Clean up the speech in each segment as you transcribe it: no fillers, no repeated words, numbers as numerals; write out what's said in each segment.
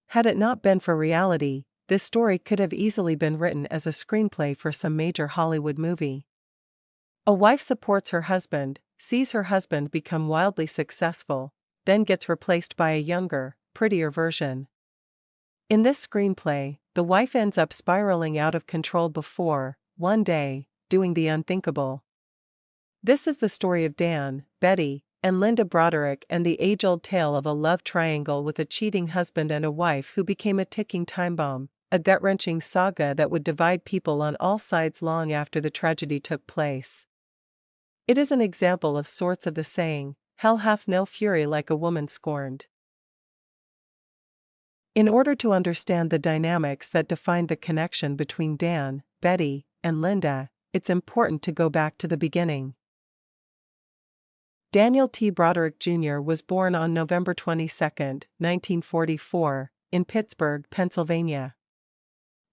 Had it not been for reality, this story could have easily been written as a screenplay for some major Hollywood movie. A wife supports her husband, sees her husband become wildly successful, then gets replaced by a younger, prettier version. In this screenplay, the wife ends up spiraling out of control before, one day, doing the unthinkable. This is the story of Dan, Betty, and Linda Broderick, and the age-old tale of a love triangle with a cheating husband and a wife who became a ticking time bomb, a gut-wrenching saga that would divide people on all sides long after the tragedy took place. It is an example of sorts of the saying, "Hell hath no fury like a woman scorned." In order to understand the dynamics that defined the connection between Dan, Betty, and Linda, it's important to go back to the beginning. Daniel T. Broderick Jr. was born on November 22, 1944, in Pittsburgh, Pennsylvania.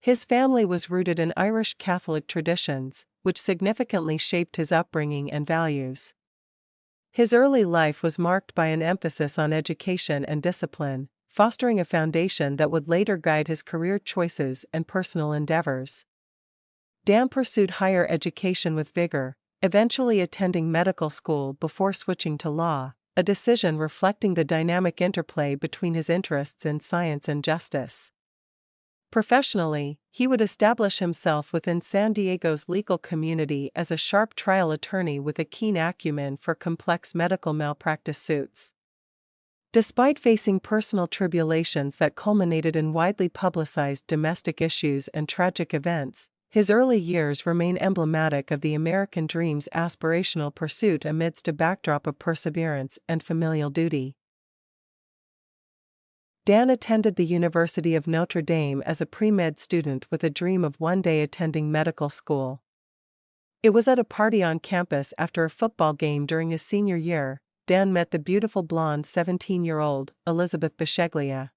His family was rooted in Irish Catholic traditions, which significantly shaped his upbringing and values. His early life was marked by an emphasis on education and discipline, fostering a foundation that would later guide his career choices and personal endeavors. Dan pursued higher education with vigor, eventually attending medical school before switching to law, a decision reflecting the dynamic interplay between his interests in science and justice. Professionally, he would establish himself within San Diego's legal community as a sharp trial attorney with a keen acumen for complex medical malpractice suits. Despite facing personal tribulations that culminated in widely publicized domestic issues and tragic events, his early years remain emblematic of the American dream's aspirational pursuit amidst a backdrop of perseverance and familial duty. Dan attended the University of Notre Dame as a pre-med student with a dream of one day attending medical school. It was at a party on campus after a football game during his senior year, Dan met the beautiful blonde 17-year-old, Elizabeth Bisceglia.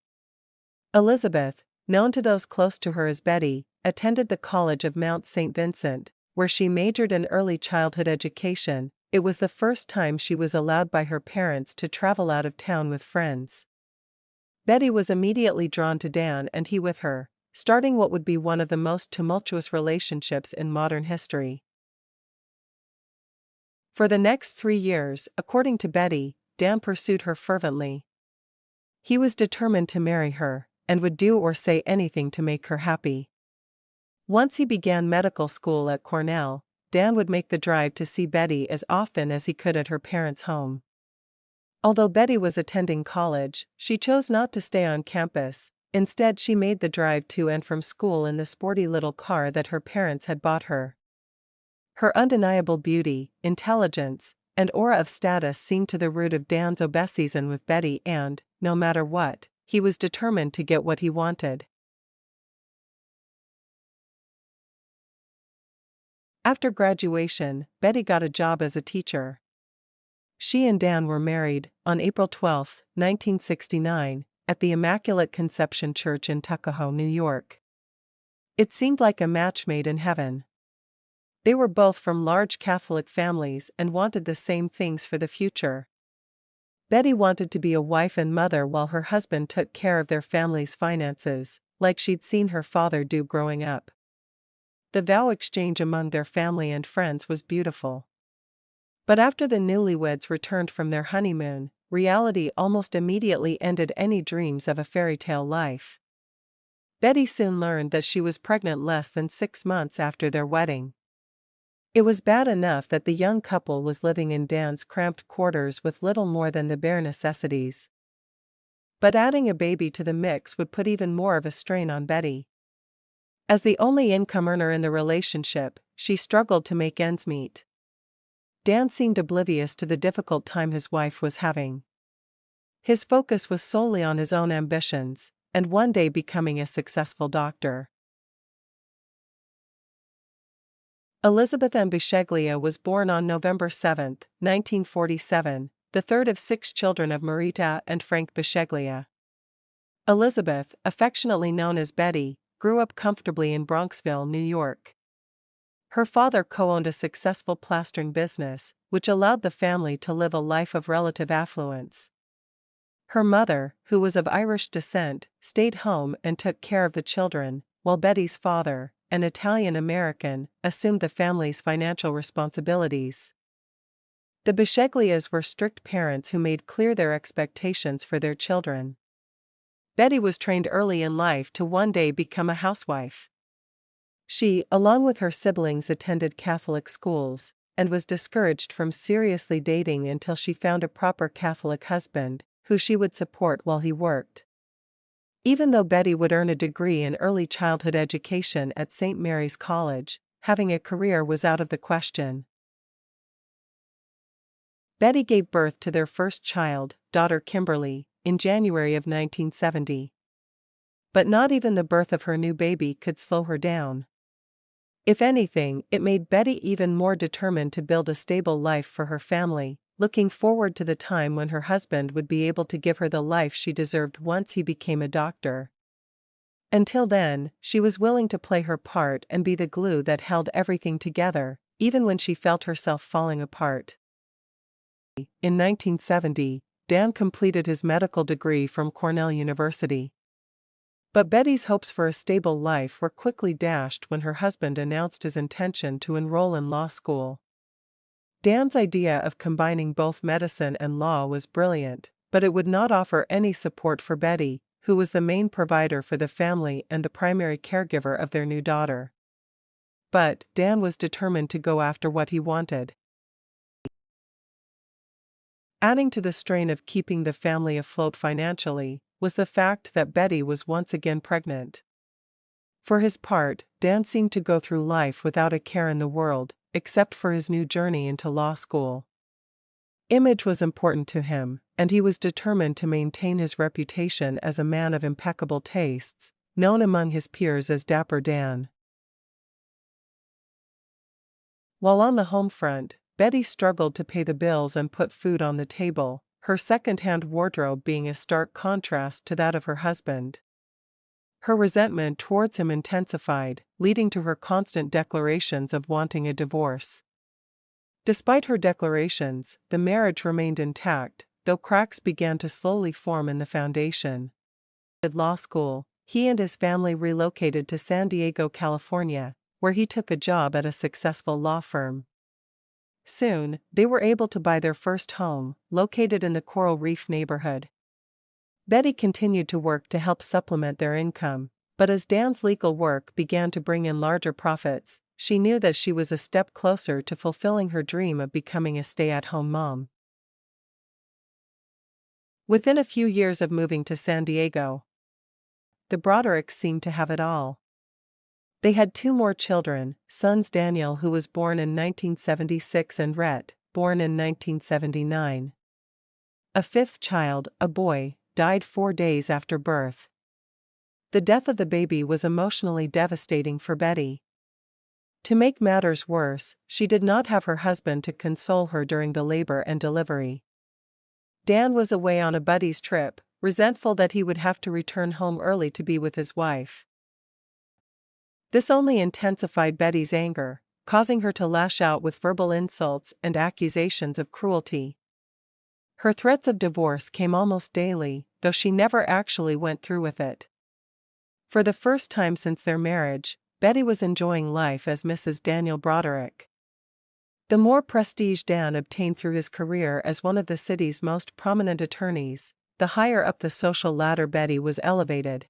Elizabeth, known to those close to her as Betty, attended the College of Mount St. Vincent, where she majored in early childhood education. It was the first time she was allowed by her parents to travel out of town with friends. Betty was immediately drawn to Dan and he with her, starting what would be one of the most tumultuous relationships in modern history. For the next 3 years, according to Betty, Dan pursued her fervently. He was determined to marry her, and would do or say anything to make her happy. Once he began medical school at Cornell, Dan would make the drive to see Betty as often as he could at her parents' home. Although Betty was attending college, she chose not to stay on campus. Instead, she made the drive to and from school in the sporty little car that her parents had bought her. Her undeniable beauty, intelligence, and aura of status seemed to the root of Dan's obsession with Betty and, no matter what, he was determined to get what he wanted. After graduation, Betty got a job as a teacher. She and Dan were married, on April 12, 1969, at the Immaculate Conception Church in Tuckahoe, New York. It seemed like a match made in heaven. They were both from large Catholic families and wanted the same things for the future. Betty wanted to be a wife and mother while her husband took care of their family's finances, like she'd seen her father do growing up. The vow exchange among their family and friends was beautiful. But after the newlyweds returned from their honeymoon, reality almost immediately ended any dreams of a fairy tale life. Betty soon learned that she was pregnant less than 6 months after their wedding. It was bad enough that the young couple was living in Dan's cramped quarters with little more than the bare necessities. But adding a baby to the mix would put even more of a strain on Betty. As the only income earner in the relationship, she struggled to make ends meet. Dan seemed oblivious to the difficult time his wife was having. His focus was solely on his own ambitions, and one day becoming a successful doctor. Elizabeth Ann Bisceglia was born on November 7, 1947, the third of 6 children of Marita and Frank Bisceglia. Elizabeth, affectionately known as Betty, grew up comfortably in Bronxville, New York. Her father co-owned a successful plastering business, which allowed the family to live a life of relative affluence. Her mother, who was of Irish descent, stayed home and took care of the children, while Betty's father, an Italian-American, assumed the family's financial responsibilities. The Bisceglias were strict parents who made clear their expectations for their children. Betty was trained early in life to one day become a housewife. She, along with her siblings, attended Catholic schools, and was discouraged from seriously dating until she found a proper Catholic husband, who she would support while he worked. Even though Betty would earn a degree in early childhood education at St. Mary's College, having a career was out of the question. Betty gave birth to their first child, daughter Kimberly, in January of 1970. But not even the birth of her new baby could slow her down. If anything, it made Betty even more determined to build a stable life for her family, looking forward to the time when her husband would be able to give her the life she deserved once he became a doctor. Until then, she was willing to play her part and be the glue that held everything together, even when she felt herself falling apart. In 1970, Dan completed his medical degree from Cornell University. But Betty's hopes for a stable life were quickly dashed when her husband announced his intention to enroll in law school. Dan's idea of combining both medicine and law was brilliant, but it would not offer any support for Betty, who was the main provider for the family and the primary caregiver of their new daughter. But Dan was determined to go after what he wanted. Adding to the strain of keeping the family afloat financially was the fact that Betty was once again pregnant. For his part, Dan seemed to go through life without a care in the world, except for his new journey into law school. Image was important to him, and he was determined to maintain his reputation as a man of impeccable tastes, known among his peers as Dapper Dan. While on the home front, Betty struggled to pay the bills and put food on the table, her second-hand wardrobe being a stark contrast to that of her husband. Her resentment towards him intensified, leading to her constant declarations of wanting a divorce. Despite her declarations, the marriage remained intact, though cracks began to slowly form in the foundation. At law school, he and his family relocated to San Diego, California, where he took a job at a successful law firm. Soon, they were able to buy their first home, located in the Coral Reef neighborhood. Betty continued to work to help supplement their income, but as Dan's legal work began to bring in larger profits, she knew that she was a step closer to fulfilling her dream of becoming a stay-at-home mom. Within a few years of moving to San Diego, the Brodericks seemed to have it all. They had two more children, sons Daniel, who was born in 1976, and Rhett, born in 1979. A fifth child, a boy, died 4 days after birth. The death of the baby was emotionally devastating for Betty. To make matters worse, she did not have her husband to console her during the labor and delivery. Dan was away on a buddy's trip, resentful that he would have to return home early to be with his wife. This only intensified Betty's anger, causing her to lash out with verbal insults and accusations of cruelty. Her threats of divorce came almost daily, though she never actually went through with it. For the first time since their marriage, Betty was enjoying life as Mrs. Daniel Broderick. The more prestige Dan obtained through his career as one of the city's most prominent attorneys, the higher up the social ladder Betty was elevated.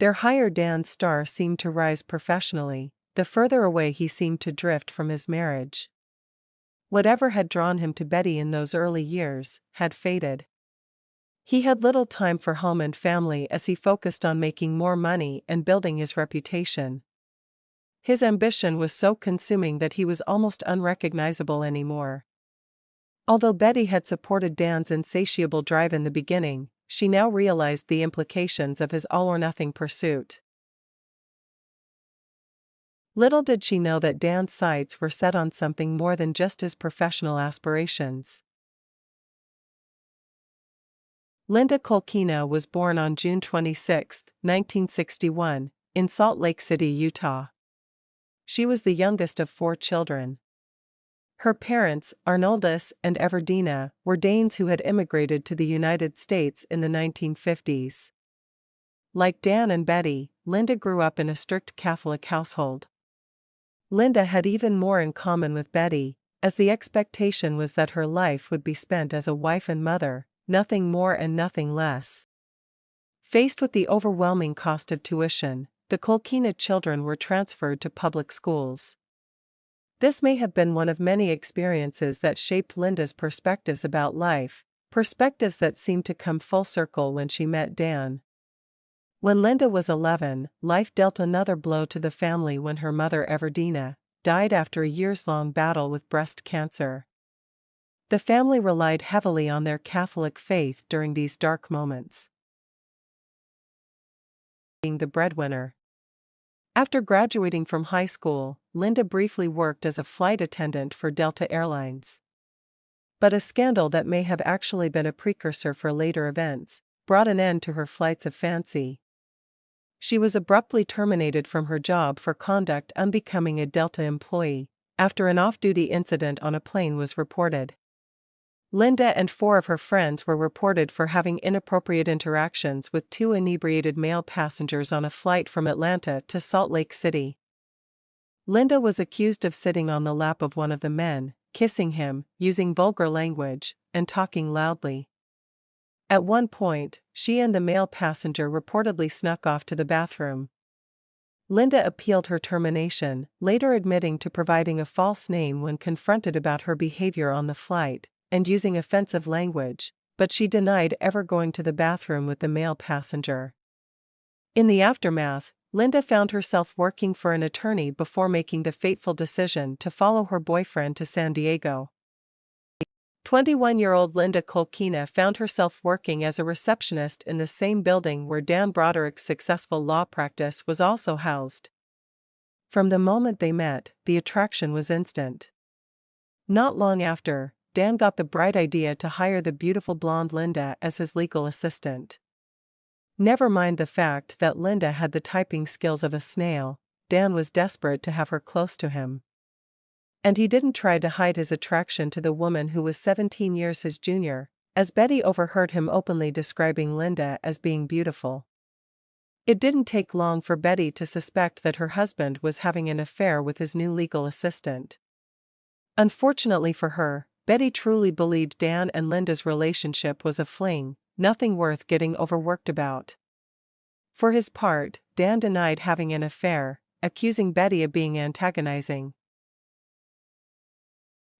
The higher Dan's star seemed to rise professionally, the further away he seemed to drift from his marriage. Whatever had drawn him to Betty in those early years had faded. He had little time for home and family as he focused on making more money and building his reputation. His ambition was so consuming that he was almost unrecognizable anymore. Although Betty had supported Dan's insatiable drive in the beginning, she now realized the implications of his all-or-nothing pursuit. Little did she know that Dan's sights were set on something more than just his professional aspirations. Linda Kolkina was born on June 26, 1961, in Salt Lake City, Utah. She was the youngest of 4 children. Her parents, Arnoldus and Everdina, were Danes who had immigrated to the United States in the 1950s. Like Dan and Betty, Linda grew up in a strict Catholic household. Linda had even more in common with Betty, as the expectation was that her life would be spent as a wife and mother, nothing more and nothing less. Faced with the overwhelming cost of tuition, the Kolkina children were transferred to public schools. This may have been one of many experiences that shaped Linda's perspectives about life, perspectives that seemed to come full circle when she met Dan. When Linda was 11, life dealt another blow to the family when her mother Everdina died after a years-long battle with breast cancer. The family relied heavily on their Catholic faith during these dark moments. Being the breadwinner. After graduating from high school, Linda briefly worked as a flight attendant for Delta Airlines. But a scandal that may have actually been a precursor for later events brought an end to her flights of fancy. She was abruptly terminated from her job for conduct unbecoming a Delta employee, after an off-duty incident on a plane was reported. Linda and 4 of her friends were reported for having inappropriate interactions with 2 inebriated male passengers on a flight from Atlanta to Salt Lake City. Linda was accused of sitting on the lap of one of the men, kissing him, using vulgar language, and talking loudly. At one point, she and the male passenger reportedly snuck off to the bathroom. Linda appealed her termination, later admitting to providing a false name when confronted about her behavior on the flight, and using offensive language, but she denied ever going to the bathroom with the male passenger. In the aftermath, Linda found herself working for an attorney before making the fateful decision to follow her boyfriend to San Diego. 21-year-old Linda Kolkina found herself working as a receptionist in the same building where Dan Broderick's successful law practice was also housed. From the moment they met, the attraction was instant. Not long after, Dan got the bright idea to hire the beautiful blonde Linda as his legal assistant. Never mind the fact that Linda had the typing skills of a snail, Dan was desperate to have her close to him. And he didn't try to hide his attraction to the woman who was 17 years his junior, as Betty overheard him openly describing Linda as being beautiful. It didn't take long for Betty to suspect that her husband was having an affair with his new legal assistant. Unfortunately for her, Betty truly believed Dan and Linda's relationship was a fling, nothing worth getting overworked about. For his part, Dan denied having an affair, accusing Betty of being antagonizing.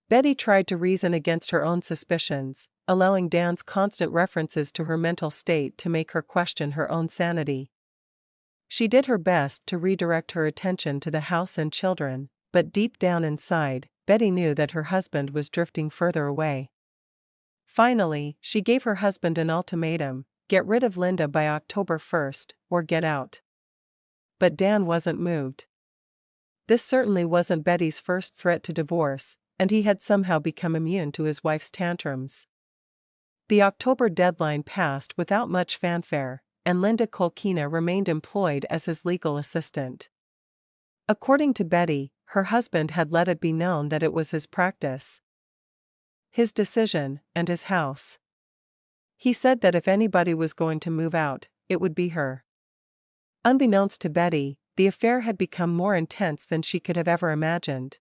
Betty tried to reason against her own suspicions, allowing Dan's constant references to her mental state to make her question her own sanity. She did her best to redirect her attention to the house and children, but deep down inside, Betty knew that her husband was drifting further away. Finally, she gave her husband an ultimatum: get rid of Linda by October 1st, or get out. But Dan wasn't moved. This certainly wasn't Betty's first threat to divorce, and he had somehow become immune to his wife's tantrums. The October deadline passed without much fanfare, and Linda Kolkina remained employed as his legal assistant. According to Betty, her husband had let it be known that it was his practice, his decision, and his house. He said that if anybody was going to move out, it would be her. Unbeknownst to Betty, the affair had become more intense than she could have ever imagined.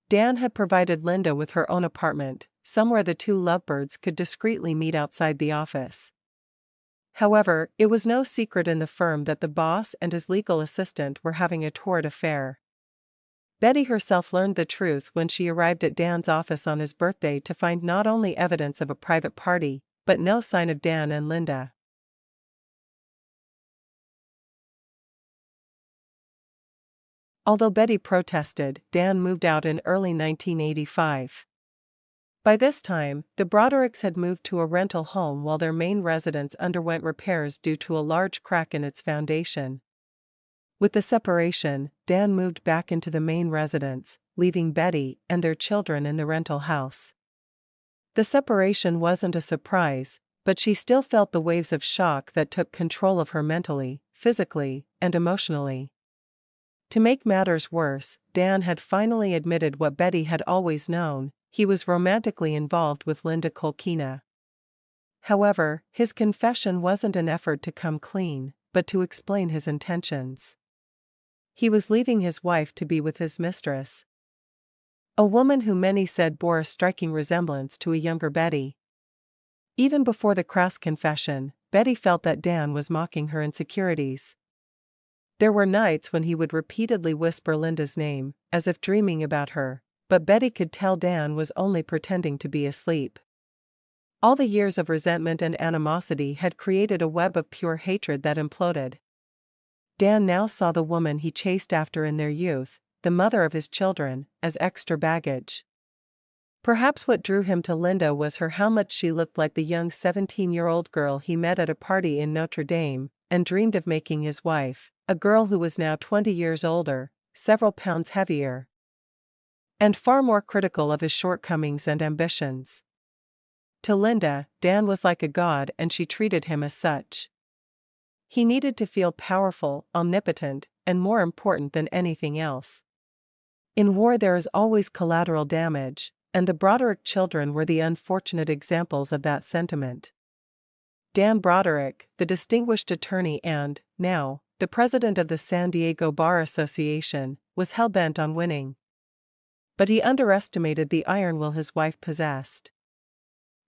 Dan had provided Linda with her own apartment, somewhere the 2 lovebirds could discreetly meet outside the office. However, it was no secret in the firm that the boss and his legal assistant were having a torrid affair. Betty herself learned the truth when she arrived at Dan's office on his birthday to find not only evidence of a private party, but no sign of Dan and Linda. Although Betty protested, Dan moved out in early 1985. By this time, the Brodericks had moved to a rental home while their main residence underwent repairs due to a large crack in its foundation. With the separation, Dan moved back into the main residence, leaving Betty and their children in the rental house. The separation wasn't a surprise, but she still felt the waves of shock that took control of her mentally, physically, and emotionally. To make matters worse, Dan had finally admitted what Betty had always known: he was romantically involved with Linda Kolkina. However, his confession wasn't an effort to come clean, but to explain his intentions. He was leaving his wife to be with his mistress, a woman who many said bore a striking resemblance to a younger Betty. Even before the crass confession, Betty felt that Dan was mocking her insecurities. There were nights when he would repeatedly whisper Linda's name, as if dreaming about her, but Betty could tell Dan was only pretending to be asleep. All the years of resentment and animosity had created a web of pure hatred that imploded. Dan now saw the woman he chased after in their youth, the mother of his children, as extra baggage. Perhaps what drew him to Linda was how much she looked like the young 17-year-old girl he met at a party in Notre Dame, and dreamed of making his wife, a girl who was now 20 years older, several pounds heavier, and far more critical of his shortcomings and ambitions. To Linda, Dan was like a god, and she treated him as such. He needed to feel powerful, omnipotent, and more important than anything else. In war there is always collateral damage, and the Broderick children were the unfortunate examples of that sentiment. Dan Broderick, the distinguished attorney and, now, the president of the San Diego Bar Association, was hell-bent on winning. But he underestimated the iron will his wife possessed.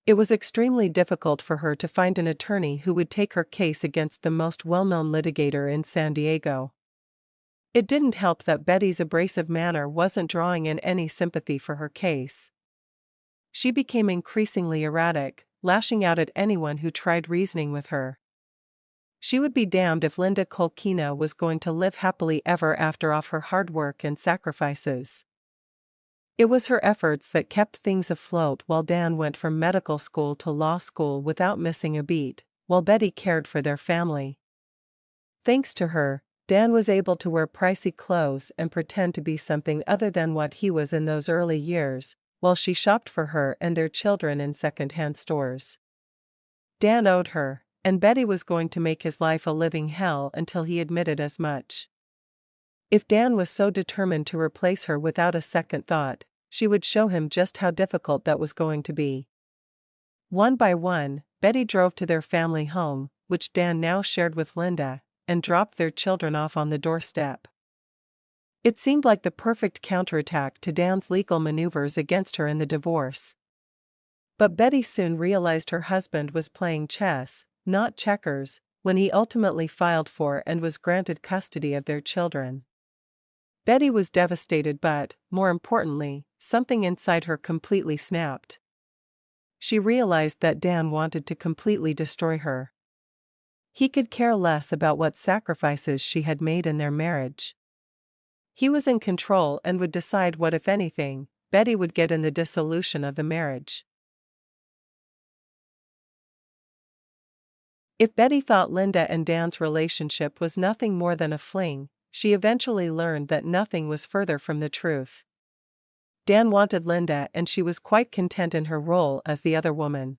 It was extremely difficult for her to find an attorney who would take her case against the most well-known litigator in San Diego. It didn't help that Betty's abrasive manner wasn't drawing in any sympathy for her case. She became increasingly erratic, lashing out at anyone who tried reasoning with her. She would be damned if Linda Kolkina was going to live happily ever after off her hard work and sacrifices. It was her efforts that kept things afloat while Dan went from medical school to law school without missing a beat, while Betty cared for their family. Thanks to her, Dan was able to wear pricey clothes and pretend to be something other than what he was in those early years, while she shopped for her and their children in second-hand stores. Dan owed her, and Betty was going to make his life a living hell until he admitted as much. If Dan was so determined to replace her without a second thought, she would show him just how difficult that was going to be. One by one, Betty drove to their family home, which Dan now shared with Linda, and dropped their children off on the doorstep. It seemed like the perfect counterattack to Dan's legal maneuvers against her in the divorce. But Betty soon realized her husband was playing chess, not checkers, when he ultimately filed for and was granted custody of their children. Betty was devastated, but, more importantly, something inside her completely snapped. She realized that Dan wanted to completely destroy her. He could care less about what sacrifices she had made in their marriage. He was in control and would decide what, if anything, Betty would get in the dissolution of the marriage. If Betty thought Linda and Dan's relationship was nothing more than a fling, she eventually learned that nothing was further from the truth. Dan wanted Linda, and she was quite content in her role as the other woman.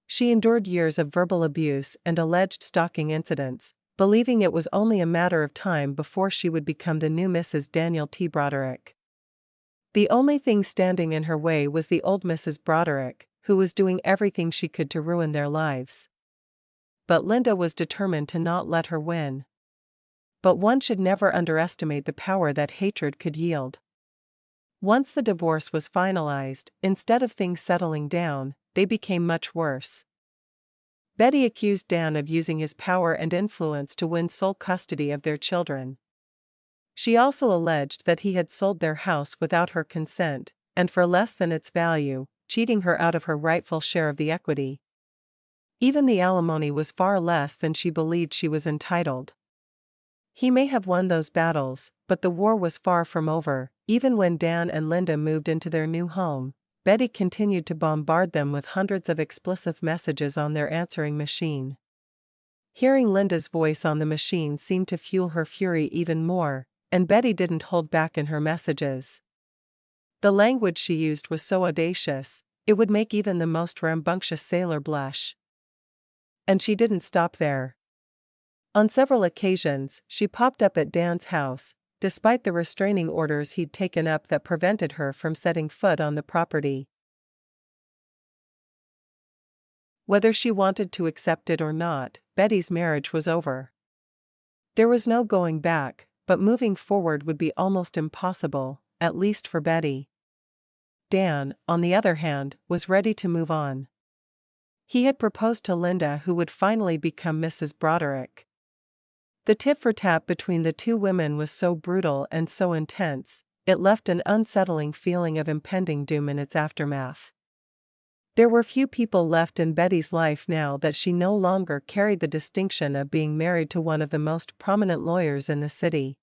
She endured years of verbal abuse and alleged stalking incidents, believing it was only a matter of time before she would become the new Mrs. Daniel T. Broderick. The only thing standing in her way was the old Mrs. Broderick, who was doing everything she could to ruin their lives. But Linda was determined to not let her win. But one should never underestimate the power that hatred could yield. Once the divorce was finalized, instead of things settling down, they became much worse. Betty accused Dan of using his power and influence to win sole custody of their children. She also alleged that he had sold their house without her consent, and for less than its value, cheating her out of her rightful share of the equity. Even the alimony was far less than she believed she was entitled. He may have won those battles, but the war was far from over. Even when Dan and Linda moved into their new home, Betty continued to bombard them with hundreds of explicit messages on their answering machine. Hearing Linda's voice on the machine seemed to fuel her fury even more, and Betty didn't hold back in her messages. The language she used was so audacious, it would make even the most rambunctious sailor blush. And she didn't stop there. On several occasions, she popped up at Dan's house, despite the restraining orders he'd taken up that prevented her from setting foot on the property. Whether she wanted to accept it or not, Betty's marriage was over. There was no going back, but moving forward would be almost impossible, at least for Betty. Dan, on the other hand, was ready to move on. He had proposed to Linda, who would finally become Mrs. Broderick. The tit-for-tat between the two women was so brutal and so intense, it left an unsettling feeling of impending doom in its aftermath. There were few people left in Betty's life now that she no longer carried the distinction of being married to one of the most prominent lawyers in the city.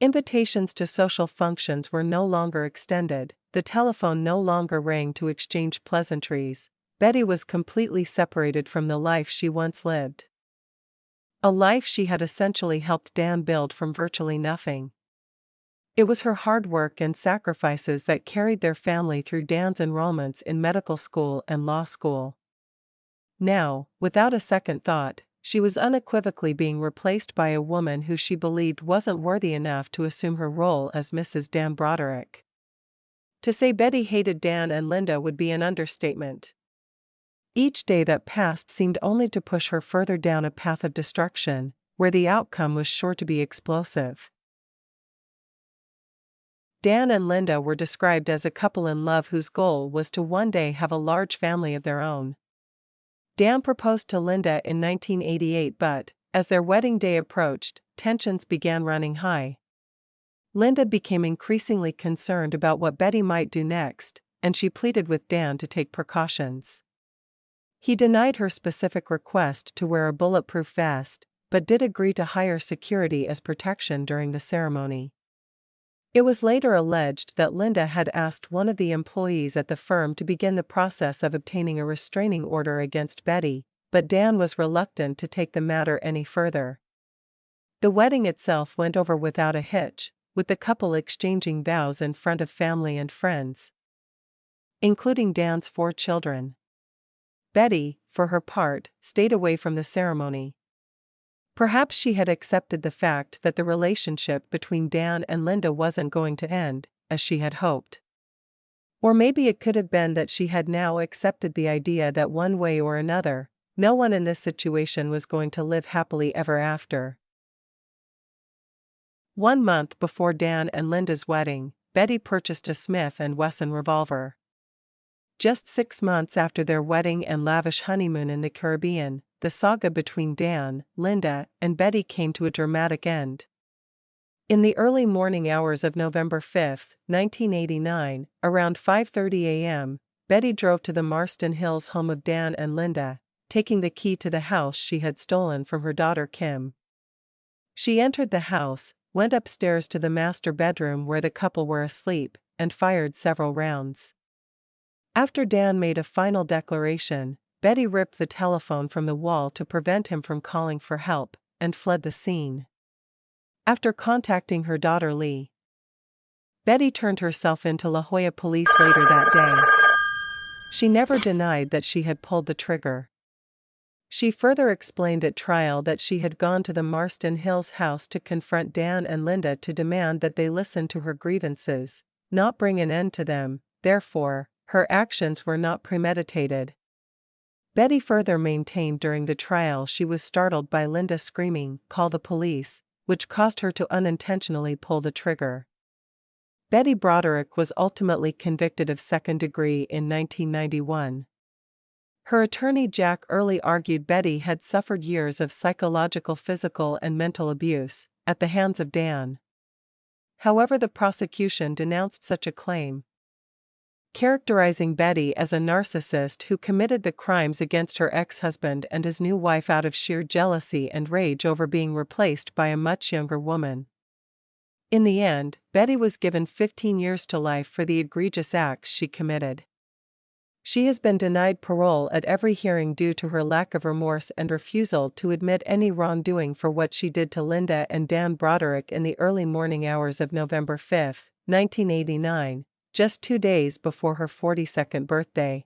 Invitations to social functions were no longer extended, the telephone no longer rang to exchange pleasantries. Betty was completely separated from the life she once lived. A life she had essentially helped Dan build from virtually nothing. It was her hard work and sacrifices that carried their family through Dan's enrollments in medical school and law school. Now, without a second thought, she was unequivocally being replaced by a woman who she believed wasn't worthy enough to assume her role as Mrs. Dan Broderick. To say Betty hated Dan and Linda would be an understatement. Each day that passed seemed only to push her further down a path of destruction, where the outcome was sure to be explosive. Dan and Linda were described as a couple in love whose goal was to one day have a large family of their own. Dan proposed to Linda in 1988, but, as their wedding day approached, tensions began running high. Linda became increasingly concerned about what Betty might do next, and she pleaded with Dan to take precautions. He denied her specific request to wear a bulletproof vest, but did agree to hire security as protection during the ceremony. It was later alleged that Linda had asked one of the employees at the firm to begin the process of obtaining a restraining order against Betty, but Dan was reluctant to take the matter any further. The wedding itself went over without a hitch, with the couple exchanging vows in front of family and friends, including Dan's 4 children. Betty, for her part, stayed away from the ceremony. Perhaps she had accepted the fact that the relationship between Dan and Linda wasn't going to end, as she had hoped. Or maybe it could have been that she had now accepted the idea that one way or another, no one in this situation was going to live happily ever after. 1 month before Dan and Linda's wedding, Betty purchased a Smith & Wesson revolver. Just 6 months after their wedding and lavish honeymoon in the Caribbean, the saga between Dan, Linda, and Betty came to a dramatic end. In the early morning hours of November 5, 1989, around 5:30 a.m., Betty drove to the Marston Hills home of Dan and Linda, taking the key to the house she had stolen from her daughter Kim. She entered the house, went upstairs to the master bedroom where the couple were asleep, and fired several rounds. After Dan made a final declaration, Betty ripped the telephone from the wall to prevent him from calling for help, and fled the scene. After contacting her daughter Lee, Betty turned herself in to La Jolla police later that day. She never denied that she had pulled the trigger. She further explained at trial that she had gone to the Marston Hills house to confront Dan and Linda to demand that they listen to her grievances, not bring an end to them. Therefore, her actions were not premeditated. Betty further maintained during the trial she was startled by Linda screaming, "Call the police," which caused her to unintentionally pull the trigger. Betty Broderick was ultimately convicted of second degree in 1991. Her attorney Jack Early argued Betty had suffered years of psychological, physical, and mental abuse at the hands of Dan. However, the prosecution denounced such a claim, characterizing Betty as a narcissist who committed the crimes against her ex-husband and his new wife out of sheer jealousy and rage over being replaced by a much younger woman. In the end, Betty was given 15 years to life for the egregious acts she committed. She has been denied parole at every hearing due to her lack of remorse and refusal to admit any wrongdoing for what she did to Linda and Dan Broderick in the early morning hours of November 5, 1989. Just 2 days before her 42nd birthday.